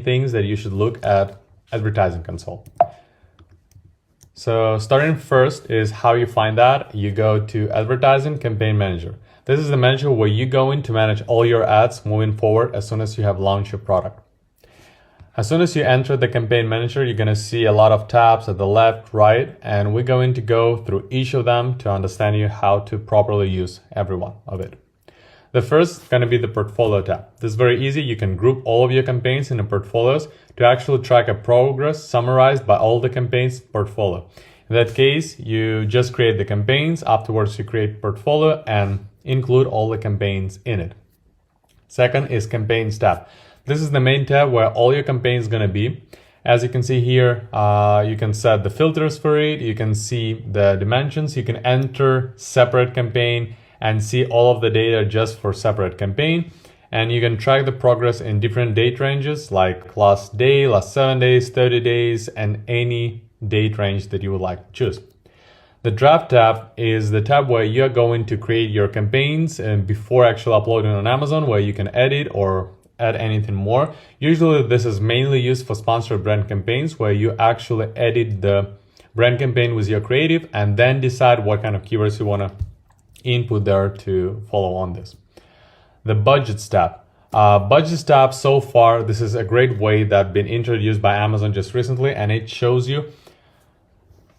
things that you should look at Advertising Console. So starting first is how you find that. You go to Advertising Campaign Manager. This is the manager where you go in to manage all your ads moving forward as soon as you have launched your product. As soon as you enter the campaign manager, you're going to see a lot of tabs at the left, right, and we're going to go through each of them to understand you how to properly use every one of it. The first is going to be the portfolio tab. This is very easy. You can group all of your campaigns into portfolios to actually track a progress summarized by all the campaigns portfolio. In that case, you just create the campaigns. Afterwards, you create portfolio and include all the campaigns in it. Second is campaigns tab. This is the main tab where all your campaigns going to be. As you can see here, you can set the filters for it. You can see the dimensions. You can enter separate campaign and see all of the data just for separate campaign. And you can track the progress in different date ranges like last day, last 7 days, 30 days, and any date range that you would like to choose. The draft tab is the tab where you're going to create your campaigns and before actually uploading on Amazon, where you can edit or add anything more. Usually this is mainly used for sponsored brand campaigns where you actually edit the brand campaign with your creative and then decide what kind of keywords you want to input there to follow on this. The budgets tab. Budgets tab, so far, this is a great way that's been introduced by Amazon just recently, and it shows you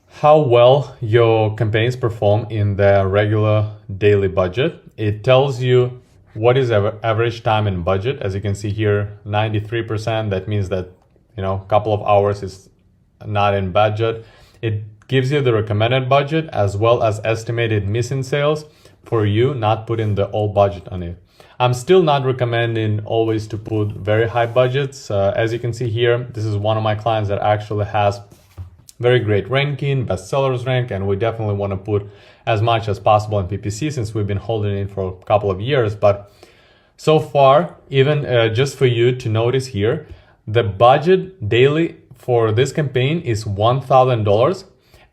how well your campaigns perform in the regular daily budget. It tells you what is average time in budget. As you can see here, 93%. That means that, a couple of hours is not in budget. It gives you the recommended budget as well as estimated missing sales for you, not putting the old budget on it. I'm still not recommending always to put very high budgets. As you can see here, this is one of my clients that actually has very great ranking, bestsellers rank, and we definitely want to put as much as possible in PPC since we've been holding it for a couple of years. But so far, even just for you to notice here, the budget daily for this campaign is $1,000,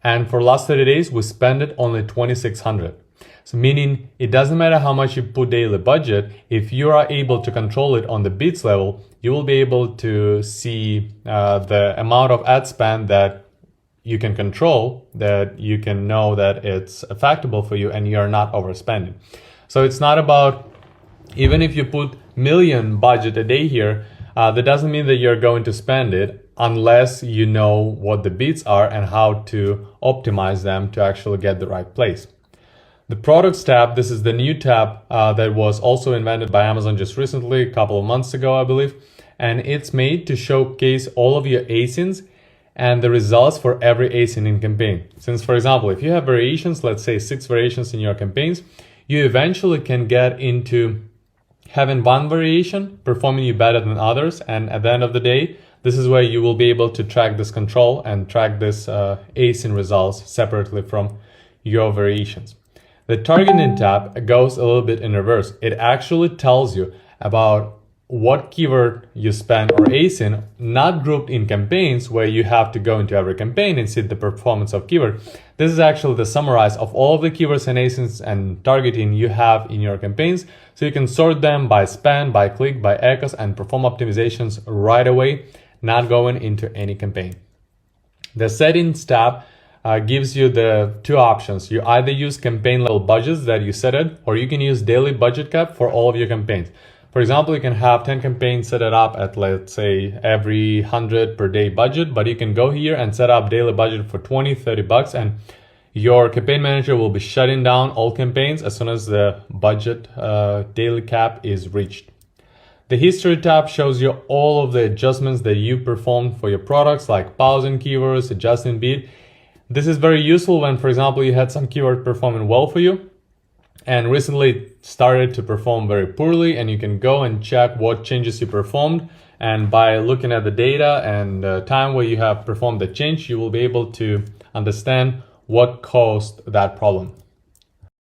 and for last 30 days we spent it only $2,600. So meaning it doesn't matter how much you put daily budget, if you are able to control it on the bits level, you will be able to see the amount of ad spend that you can control, that you can know that it's effective for you and you're not overspending. So it's not about, even if you put million budget a day here, that doesn't mean that you're going to spend it unless you know what the bits are and how to optimize them to actually get the right place. The products tab, this is the new tab that was also invented by Amazon just recently, a couple of months ago, I believe. And it's made to showcase all of your ASINs and the results for every ASIN in campaign. Since, for example, if you have variations, let's say 6 variations in your campaigns, you eventually can get into having one variation performing you better than others. And at the end of the day, this is where you will be able to track this control and track this ASIN results separately from your variations. The targeting tab goes a little bit in reverse. It actually tells you about what keyword you spend or ASIN, not grouped in campaigns where you have to go into every campaign and see the performance of keyword. This is actually the summarize of all of the keywords and ASINs and targeting you have in your campaigns. So you can sort them by spend, by click, by echoes, and perform optimizations right away, not going into any campaign. The settings tab gives you the two options. You either use campaign level budgets that you set it, or you can use daily budget cap for all of your campaigns. For example, you can have 10 campaigns set it up at, let's say, every 100 per day budget, but you can go here and set up daily budget for 20, 30 bucks, and your campaign manager will be shutting down all campaigns as soon as the budget daily cap is reached. The history tab shows you all of the adjustments that you performed for your products, like pausing keywords, adjusting bid. This is very useful when, for example, you had some keyword performing well for you and recently it started to perform very poorly, and you can go and check what changes you performed, and by looking at the data and the time where you have performed the change, you will be able to understand what caused that problem.